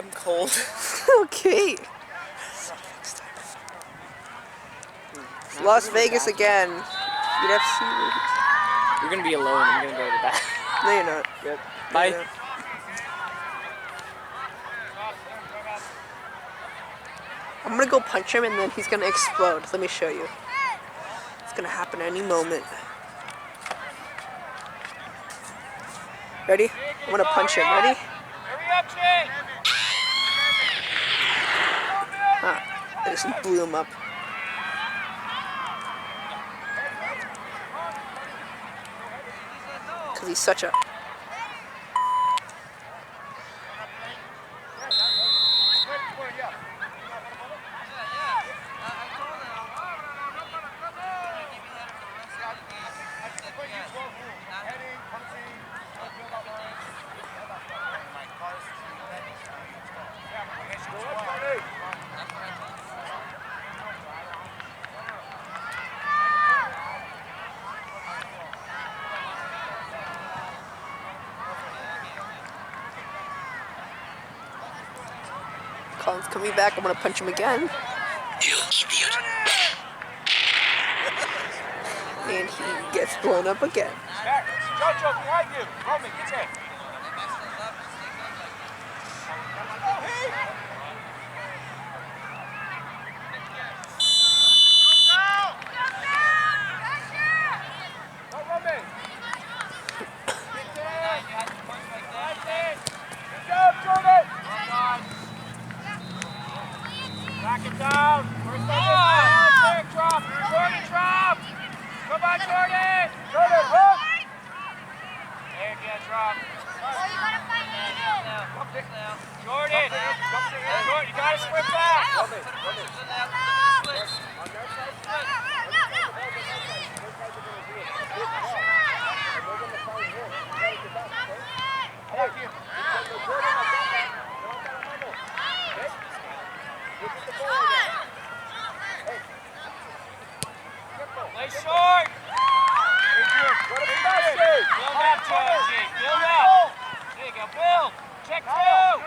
I'm cold. Okay. It's Las Vegas again. You'd have to see where You're gonna be alone. I'm gonna go to the back. No, you're not. Yep. No, Bye. you're not. I'm gonna go punch him and then he's gonna explode. Let me show you. It's gonna happen any moment. Ready? I'm gonna punch him. Ready? Hurry up, Jay! I just blew him up. Because he's such a... Colin's coming back. I'm gonna punch him again. You idiot. And he gets blown up again. Back. Jojo, behind you. Roman, get in. Back it down. First down. Drop. Jordan, drop. Come on, Jordan. Jordan, hook. There again, drop. Jordan. Jordan, you got to sprint back. Play short. Build up, Joji. Build up. There you go. Build. Check two.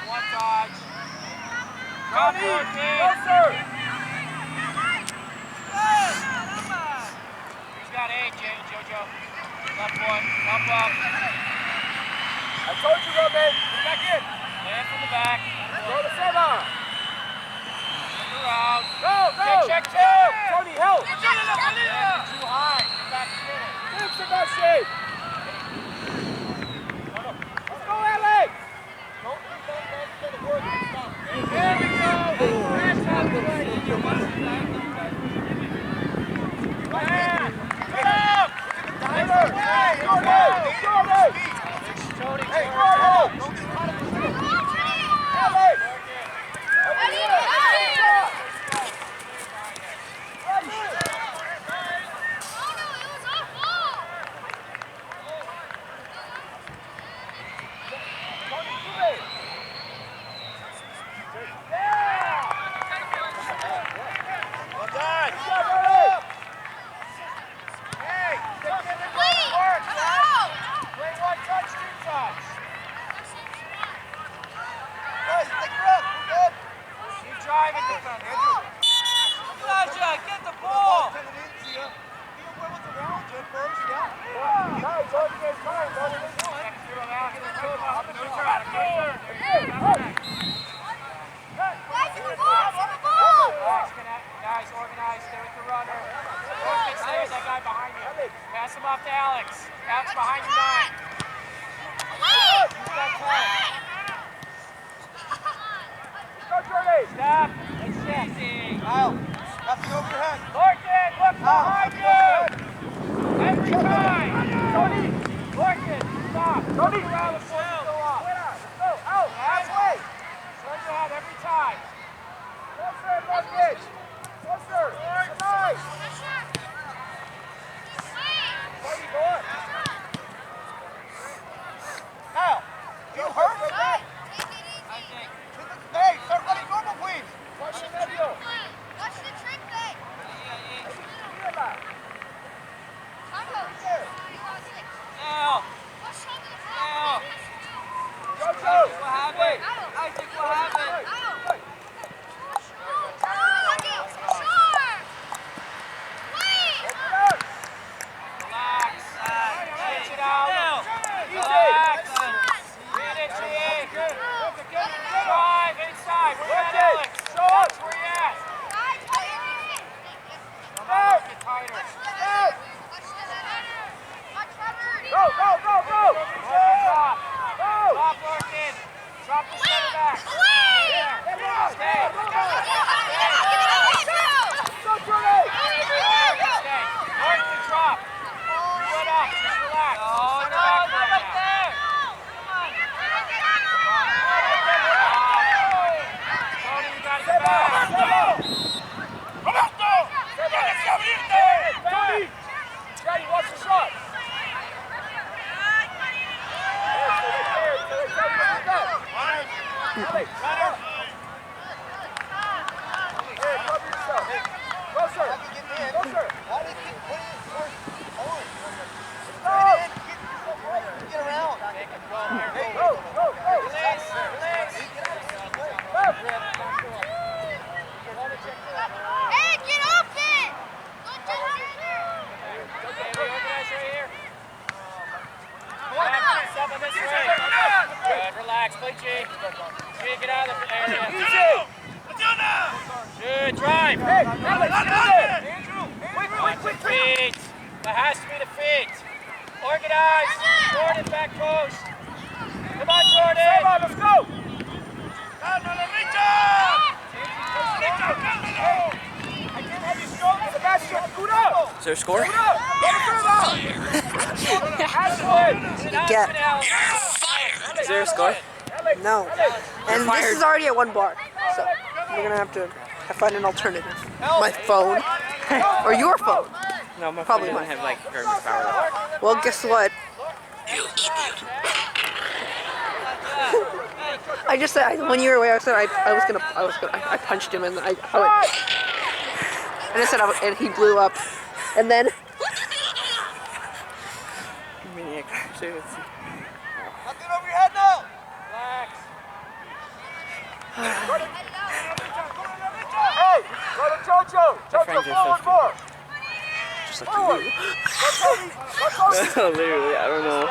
One dodge. Drop 14. He's got A, Jojo. Left one. Pump up. I told you, Roman. Get back in. Land from the back. Go to center. Around. Go, go. Check two. Tony, help. Too high. Get back to center. Fix the best shape. Let's go, Alex. Don't do that. There we go. Pass out the way. Man. Get up. Tyler. Hey, Jordan. Tony, hey, Jordan. Don't get caught up in the middle. Alex. Get the ball! Guys, organize, stay with the runner. Stay with that guy behind you. Pass him off to Alex. Alex behind you, 9. Go, Jordan! Stop! It's easy. Kyle, that's the overhead. Larkin, look behind you! Every time! Tony! Larkin, stop! Tony! Around the field. Go, out! Halfway! Turn your head every time. Closer, Larkin! Closer! Nice! Tony, go on! Kyle, you hurt? I think. Hey, start running normal, please! Watch the video! Watch the trick thing! Now! Watch Go, go, go, go! Drop. Go! Drop, Larkin. Drop the center back. There. Stay. Go, Jordan! Stay. Larkin, drop. Put up. Just relax. No, not right there. Tony, you gotta get back. Roberto! Tony! Daddy, watch the shot! Hey, get open! Good, relax, play G. G, get out of the area. Easy! Good, drive. Hey, Andrew, quick. Feet. That has to be the feet. Organize. Jordan, back post. Come on, Jordan. Let's go. Is there a score? Yeah. Is there a score? No. And this is already at 1 bar. So we're gonna have to find an alternative. My phone. Or your phone. No, my Probably phone mine. doesn't have like very much power left. Well, guess what? I just said when you were away. I said I punched him and I went, and I said and he blew up, and then Maniac. Seriously. Nothing over your head now. Relax. Hey, go to Jojo. friends Jojo, are so forward more. Just like literally, I don't know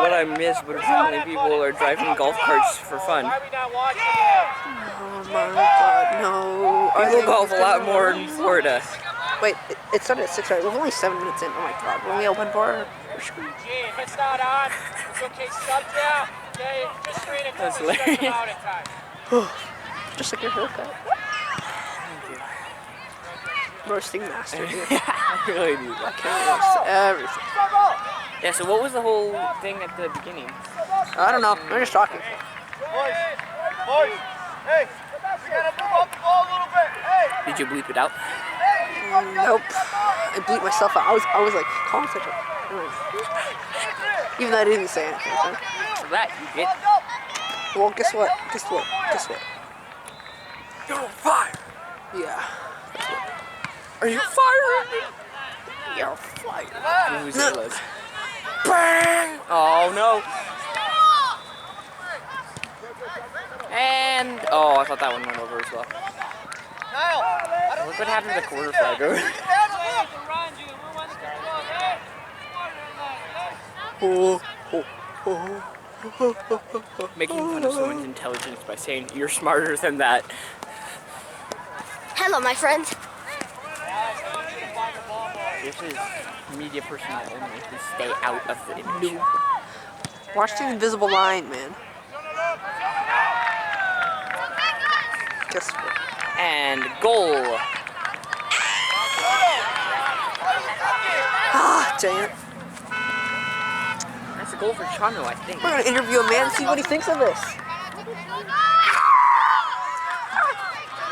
what I missed, but apparently people are driving golf carts for fun. Why are we not watching? oh my god, no. People golf a lot more in Florida. Wait, it started at 6, right? We're only 7 minutes in. Oh my god, we're only at 1 bar. We're screwed. Gee, if it's not on, it's okay, stop down. Okay, just straight it. That's Stretch hilarious. them out at times. Just like your haircut. Roasting master, dude. I really do. I can't roast everything. Yeah, so what was the whole thing at the beginning? I don't know. We're just talking. Boys, hey, we gotta move up the ball a little bit. Hey, Did you bleep it out? Nope. I bleeped myself out. I was like, concentrate. Even though I didn't say anything. So. For that, you get. Well, guess what? You're on fire! Yeah. Are you firing me? You're fired. Who's it was? Bang! Oh no! And oh, I thought that one went over as well. Look what happened to the quarter flag. Making fun of someone's intelligence by saying you're smarter than that. Hello, my friend. This is media personnel only. Please stay out of the image. Watch the invisible line, man. Guess what? And goal. Ah, dang it. That's a goal for Chano, I think. We're gonna interview a man and see what he thinks of this. No,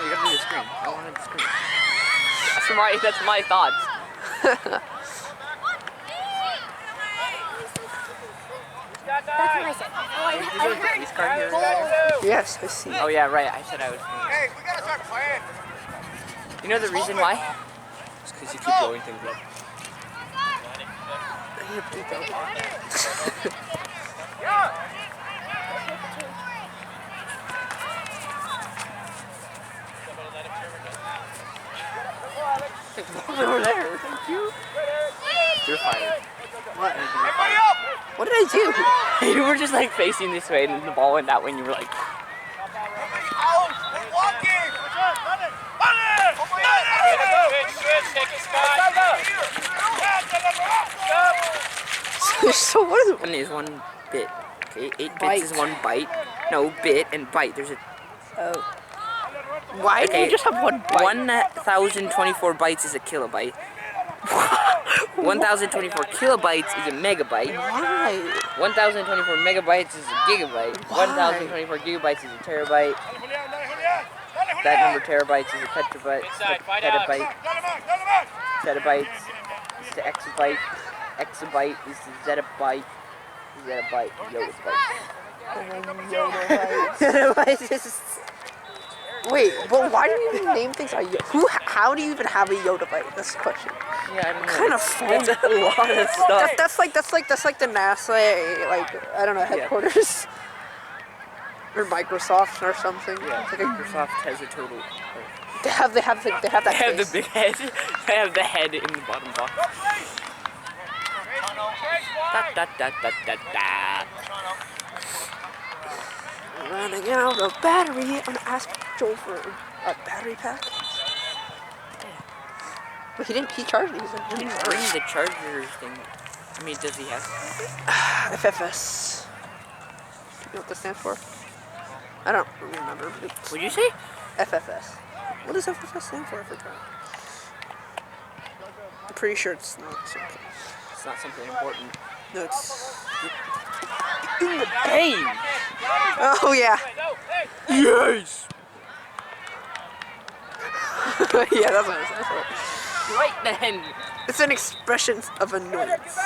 you gotta do the screen. I wanted the screen. That's my thoughts. That's what I said. Oh, I heard goal. Yes, I see. Oh yeah, right. I said I was. hey, we gotta start playing. You know the reason why? It's because you keep blowing things up. Over there. Thank you. You're fired. What? Everybody up! What did I do? You were just like facing this way, and the ball went that way, and you were like. Out! We're walking! Run it! Good, take it, Scott. So what is it? One is 1 bit. Okay, 8 Byte. bits is 1 byte. No, bit and byte. There's a Why do Okay, you just have 1 byte? 1,024 bytes is a kilobyte. 1,024 kilobytes is a megabyte. Why? 1,024 megabytes is a gigabyte. Why? 1,024 gigabytes is a terabyte. That number terabytes is a petabyte. Petabyte. Petabytes is the exabyte. Exabyte is the zettabyte. Zettabyte. Yottabyte. Wait, but why do you even name things like how do you even have a Yoda byte? That's the question. Yeah, I don't know. What kind of phone? That's a lot of stuff. That's like the NASA, like I don't know, headquarters. Or Microsoft or something. Yeah, It's like Microsoft has a total. they have that They have the face. big head. They have the head in the bottom box. Da da da da da da. Running out of battery. I'm gonna ask Joel for a battery pack. But he didn't. He charged it. He's like, He didn't bring the chargers thing. I mean, does he have? FFS. Do you know what that stands for? I don't remember. What'd you say? FFS. What does FFS stand for? I forgot. I'm pretty sure it's not something. It's not something important. No, it's In the game. oh yeah. Yes. Yeah, that's what it stands for. Right then. It's an expression of annoyance.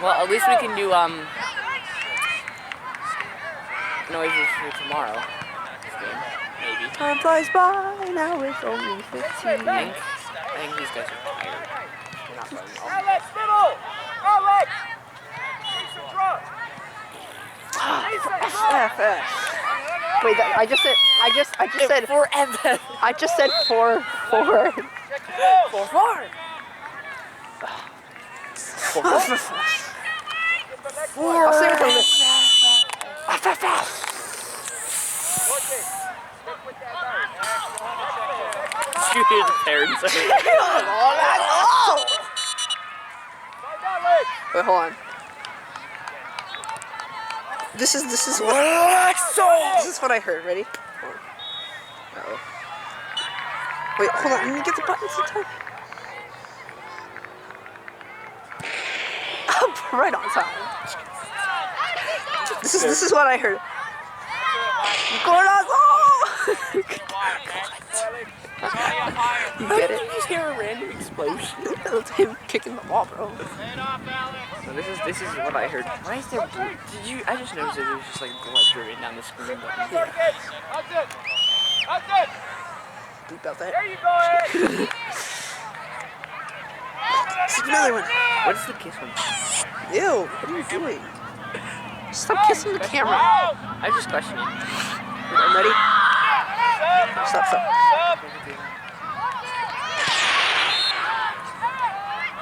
Well, at least we can do noises for tomorrow. This game, maybe. Time flies by, now it's only 15. I think these guys are tired. They're not playing well. Alex, middle! Alex! Jason, drop! FFS. Wait, I just said Forever. I just said 4. For I'll say it for this. You hear the parents. Wait, hold on. This is what I heard. Ready? Hold on. Uh-oh. Wait, hold on. Let me get the buttons in time. Right on time. This is what I heard. You get it? You just hear a random explosion. That's him kicking the ball, bro. So this is what I heard. Why is there blue? Did you? I just noticed that there's just like blood dripping down the screen. That's it! That's it! Bleep out that. There you go, Ed! This is another one. What is the kiss one? Ew, what are you doing? Stop kissing the camera. I'm just questioning. I'm ready. Stop.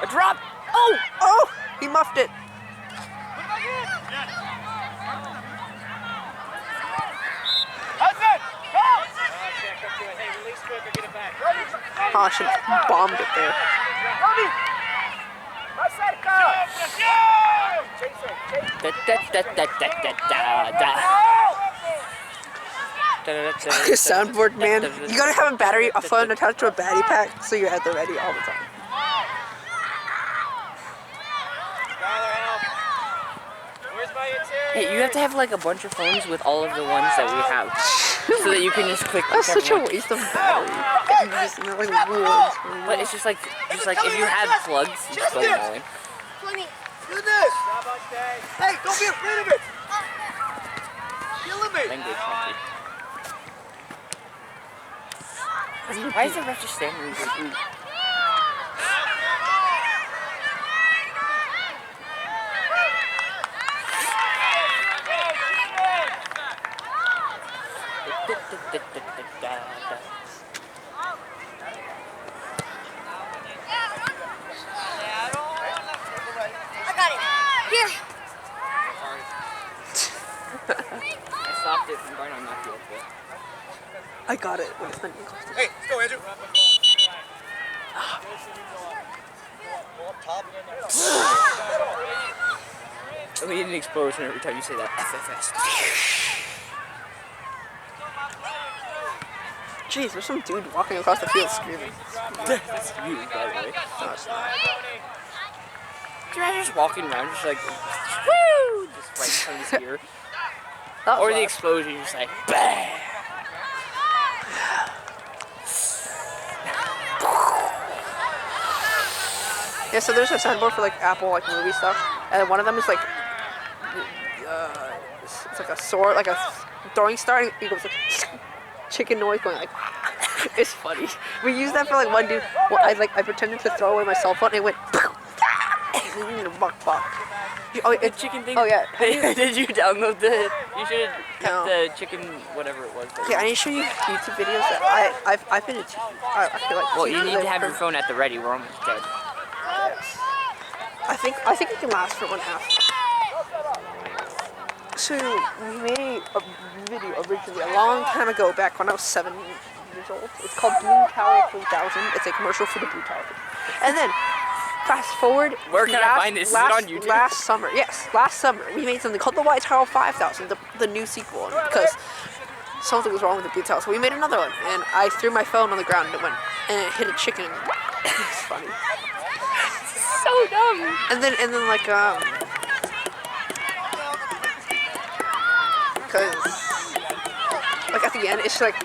A drop! Oh, he muffed it. Oh, I should have bombed it there. Soundboard man, you gotta have a phone attached to a battery pack so you're at the ready all the time. Hey, you have to have like a bunch of phones with all of the ones that we have, so that you can just click. That's such a one. waste of battery. You just know, like, rules. But it's just like if you have plugs, you just plug them all in. Do this! Hey, don't be afraid of it! Killing me! Language country. Why is the ref just standing there? I stopped it from going on that field. I got it when it's not even close. Hey, let's go, Andrew. We need an explosion every time you say that. FFS. Jeez, there's some dude walking across the field screaming. That's you, by the way. No, it's not. You're just walking around, just like, woo! Just right in front of his ear. That was Or the loud. explosion, you're just like, bang! Yeah, so there's a signboard for like Apple like movie stuff, and one of them is like, it's like a sword, like a throwing star, and it goes like chicken noise going like. It's funny. We used that for like one dude. Well, I pretended to throw away my cell phone, and it went. Oh, The chicken thing? Oh yeah. Did you download the? You should have kept No. the chicken, whatever it was. Okay, I need to show you YouTube videos that I've been into. I feel like. Well, you need to have your phone at the ready. We're almost dead. Yes. I think it can last for 1 half. So we made a video originally a long time ago, back when I was 7 years old. It's called Blue Tower 3000. It's a commercial for the Blue Tower. And then fast forward. Where can I find this? Is it on YouTube? Last summer, yes, last summer we made something called the White Tower 5000, the new sequel, because something was wrong with the Blue Tower. So we made another one, and I threw my phone on the ground and it hit a chicken. It's funny. So dumb. And then like cause like at the end it says like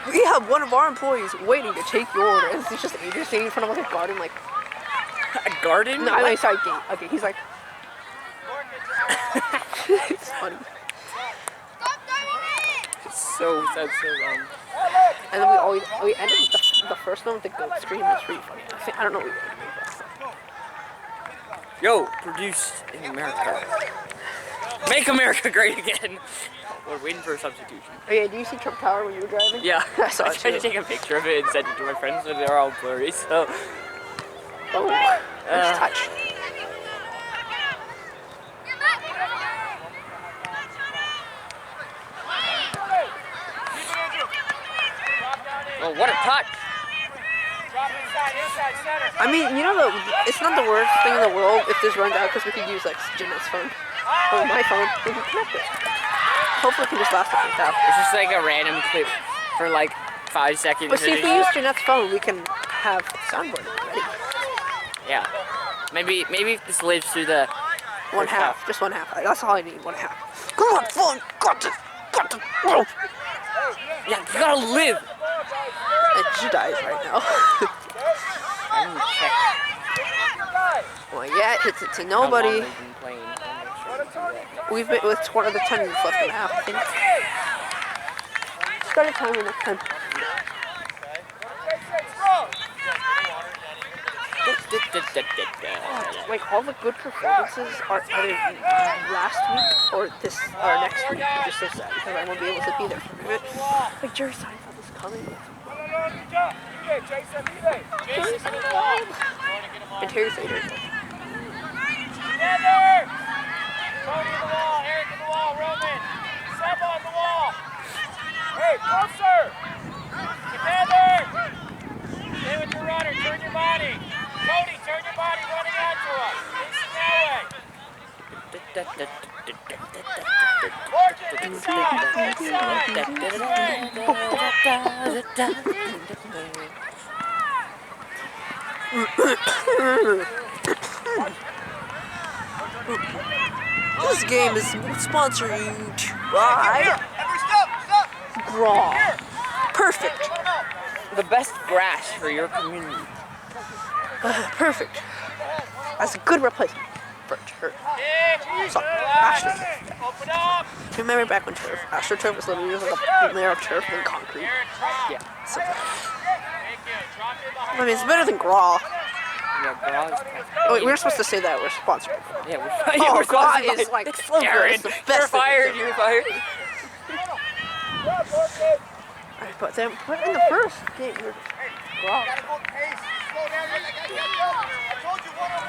we have one of our employees waiting to take your order. And it's just Adrian standing in front of like a garden like A garden? no, I'm sorry, gate. Okay, he's like it's funny. That's so wrong. And then we ended the first one with the goat scream. It's really funny. I don't know what we ended with. Yo, produced in America. Make America great again. We're waiting for a substitution. Oh yeah, do you see Trump Tower when you were driving? Yeah, I saw I it tried to too. take a picture of it and send it to my friends, but they're all blurry, so. Oh, nice touch. Well, what a touch! I mean, you know, it's not the worst thing in the world if this runs out because we could use like Jeanette's phone or my phone. We can connect it. Hopefully, it can just last a few hours. It's just like a random clip for like 5 seconds. But see, if we use Jeanette's phone, we can have soundboard ready. Yeah. Maybe if this lives through the 1 half, just 1 half. That's all I need. 1 half. Come on, phone. Got to. Whoa. Yeah, you gotta live. She dies right now. I need to check Well, yeah, it's to how long nobody. they've been playing. I'll make sure to do that. We've been with one of the 10 minutes left and a half, I think. Start a timer next time. Like all the good performances are either last week or next week, which is so sad because I won't be able to be there for it. Like Jerry Seinfeld is coming. Jerry Seinfeld. And Terry Sater. Together! Tony in the wall, Eric in the wall, Roman. Seb on the wall. Hey, closer! Together! Stay with your runner, turn your body. Tony, turn your body running out to us. Facing that way. This game is sponsored by Graw. Perfect. The best grass for your community. Perfect. That's a good replacement for turf. So, Astro. Open up! Remember back when AstroTurf was literally just like a layer of turf and concrete. Yeah. So, Thank you. Drop in behind. I mean, it's better than Graw. Yeah, Gra's Oh, wait, we were supposed to say that we're sponsored. Yeah, Oh, we're Graw sponsored by- is like so good. Aaron, It's the best you're thing fired. to You're fired. Alright, but then put in the first game. Graw.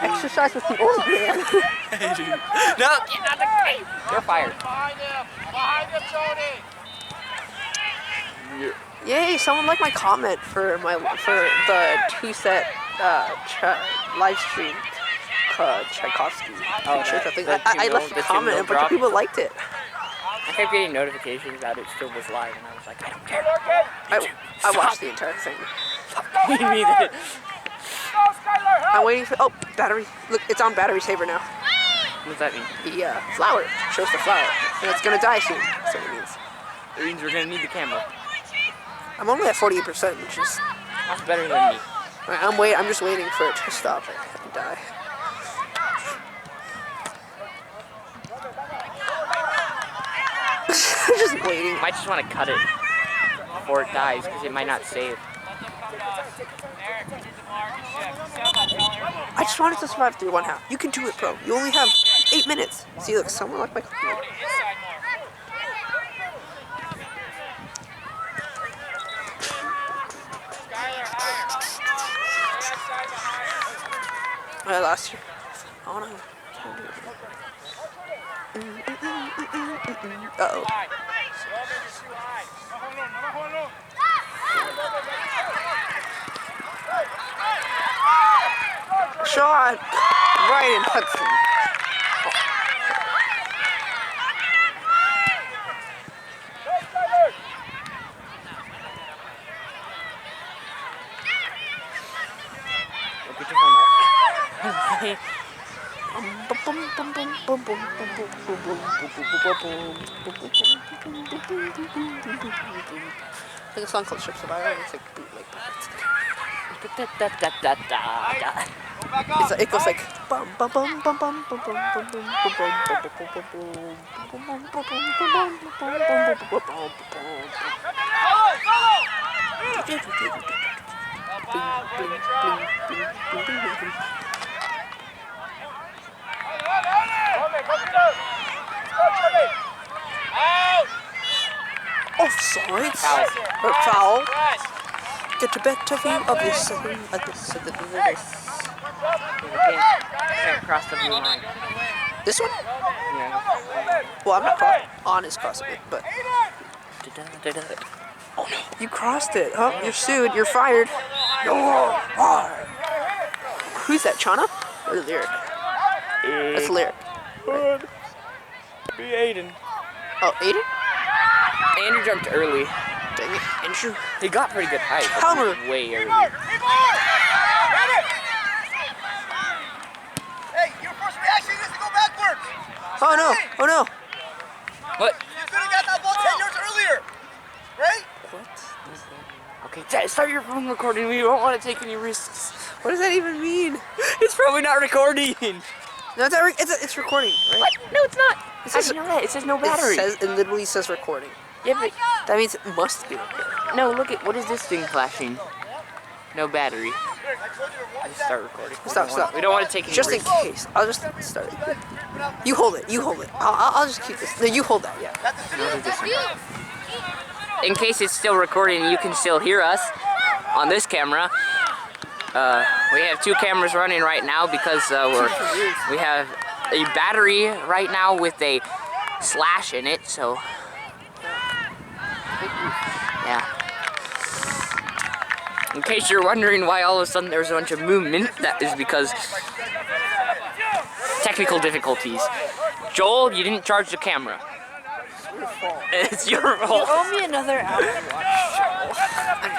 Exercise with the old man. No, get out of the game. You're fired. Behind him, Tony. Yeah. Yay! Someone liked my comment for the 2-set live stream. Tchaikovsky. Oh, Feature, that- I think. the I 2-0 left a the comment 2-0 and a bunch of drop? people liked it. I kept getting notifications that it still was live, and I was like, I don't care. I watched the entire thing. Me neither. I'm waiting for. Oh, battery. Look, it's on battery saver now. What does that mean? The flower shows the flower, and it's gonna die soon. So it means It means we're gonna need the camera. I'm only at 48%, which is. That's better than me. I'm just waiting for it to stop and die. Just waiting. Might just want to cut it before it dies because it might not save. I just wanted to survive through one half. You can do it, bro. You only have 8 minutes. See, look, someone like my comment. Last year. Oh no. Uh-oh. Shot right in Hudson. Look at your phone up. I think a song called Ships of Iron. It's like bootleg pirates. It goes like bum bum bum bum bum bum bum bum bum offsides or foul. Get a better view of this. Can't cross the blue line. This one? Yeah. Well, I'm not on is crossing it, but oh no, you crossed it. Oh, you're sued. You're fired. No. Who's that? Chana or Lyric? That's Lyric. Be Aiden. Oh, Aiden? Andrew jumped early. Dang it, Andrew. He got pretty good height. but Counter. he was way early. Hey, your first reaction is to go backwards. Oh no! Oh no! What? You could have got that ball 10 yards earlier, right? Okay, start your phone recording. We don't want to take any risks. What does that even mean? It's probably not recording. No, it's recording, right? What? No, it's not. It How says- do you know that? It says no battery. It literally says recording. Yeah, but That means it must be recording. no. Look at what is this thing flashing? No battery. I just start recording. Stop. We don't want to take any Just in risks. case. I'll just start it. You hold it. I'll just keep this. No, you hold that, yeah. I'll do this one. In case it's still recording, you can still hear us on this camera. We have 2 cameras running right now because we have a battery right now with a slash in it. So yeah. In case you're wondering why all of a sudden there's a bunch of movement, that is because technical difficulties. Joel, you didn't charge the camera. It's your fault. Owe me another Apple Watch.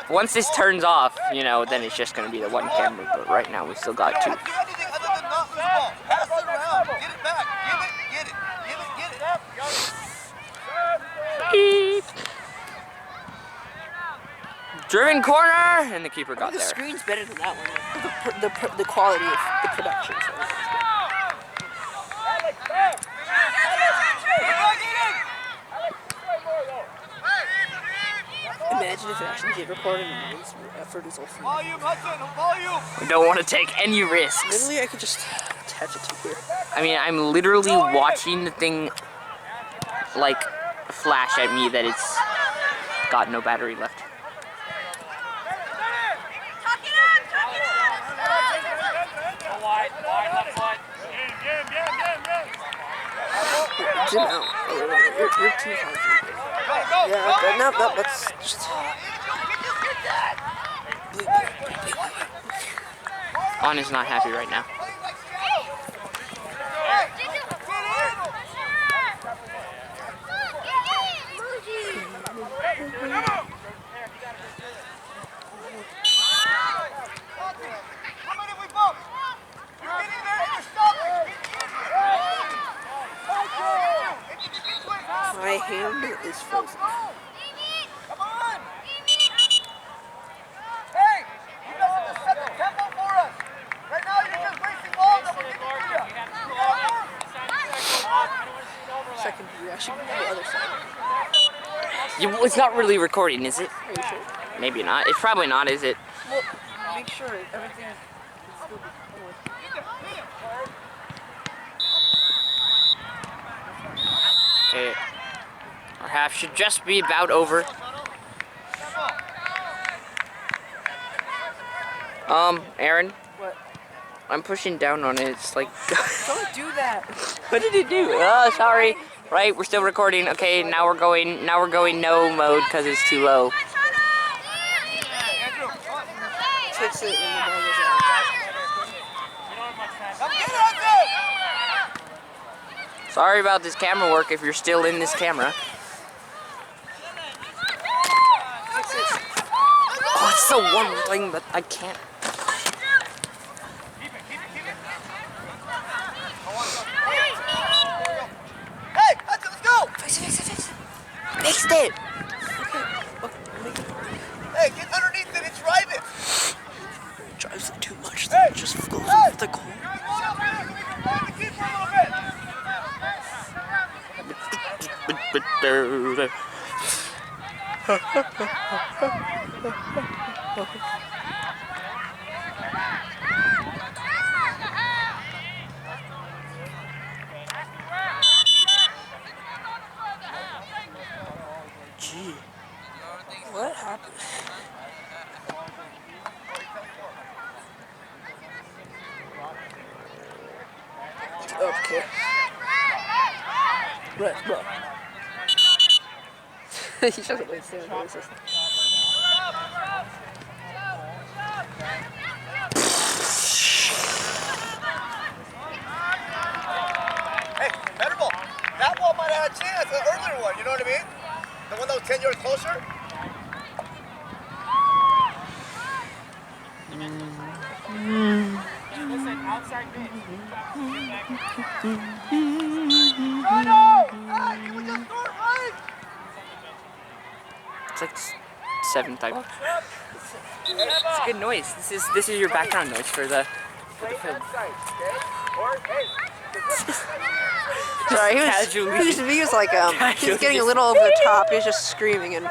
Once this turns off, you know, then it's just gonna be the one camera. But right now we still got 2. Do anything other than not lose the ball. Pass it around. Get it back. Give it. Beep. Driven corner, and the keeper got The there. screen's better than that one. The quality of the production. Imagine if it actually did record and the effort is all free. Volume, Hudson. Volume. We don't want to take any risks. Literally, I could just attach it to here. I mean, I'm literally watching the thing, like, flash at me that it's got no battery left. Zoom out a little bit. You're too far. Yeah, okay. No, that's just... On is not happy right now. My hand is frozen. Come on! Hey! You guys have to set the tempo for us! Right now you're just wasting balls that we're giving to you! Second view. I should go to the other side. It's not really recording, is it? Are you sure? Maybe not. It's probably not, is it? Well, make sure everything is still recording. Okay. Our half should just be about over. Aaron? What? I'm pushing down on it. It's like... Don't do that. What did it do? Oh, sorry. Right, we're still recording. Okay, now we're going no mode because it's too low. Fix it when the ball goes out. Sorry about this camera work if you're still in this camera. Oh, it's the one thing that I can't. Hey, let's go! Fix it. Fixed it. Hey, get underneath it and drive it! Drives it too much. Then it just goes over the goal. Gee, what happened? Okay. Right, bro. He doesn't like saying racist. Hey, better ball. That ball might have had a chance, the earlier one, you know what I mean? The one that was 10 yards closer? Listen, outside mid. It's like 7 times. It's a good noise. This is your background noise for the film. Sorry, he was like, he's getting a little over the top. He was just screaming and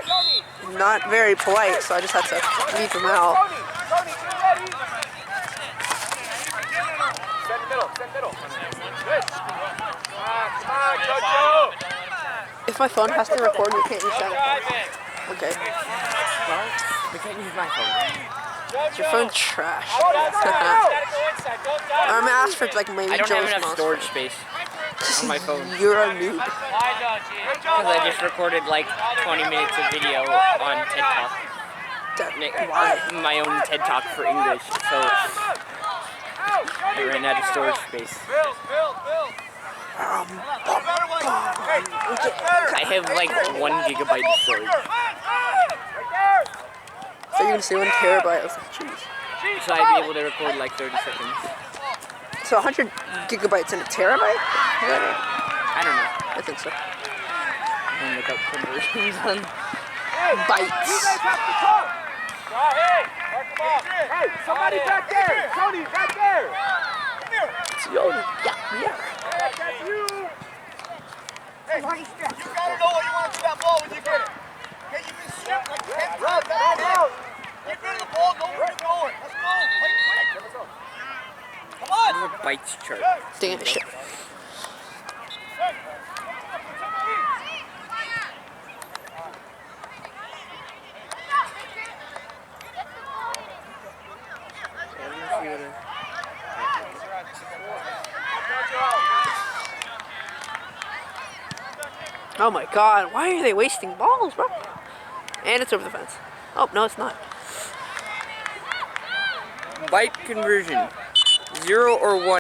not very polite, so I just had to leave him out. If my phone has to record, you can't use that. Okay. Well, we can't use my phone. Your phone's trash. I'm gonna ask for like maybe I don't have Joe's enough mouse. storage space on my phone. You're a noob. Because I just recorded like 20 minutes of video on TED Talk. Why? My own TED Talk for English, so I ran out of storage space. I have like 1 gigabyte of storage. So you're gonna say 1 terabyte? I was like, jeez. So I'd be able to record like 30 seconds. So 100 gigabytes in a terabyte? Is that right? I don't know. I think so. And look up conversions on Bytes. Hey, somebody back there! Tony, back there! Come here! Yo, yeah. That's you! Hey, you gotta know what you want to do that ball when you get it. Okay, you've been shooting like 10 times. That's it. Get rid of the ball, know where you're going. Let's go. Quick. Come on! bytes chart. Dang it, shit. Oh my god, why are they wasting balls, bro? And it's over the fence. Oh, no, it's not. Bite conversion. 0 or 1.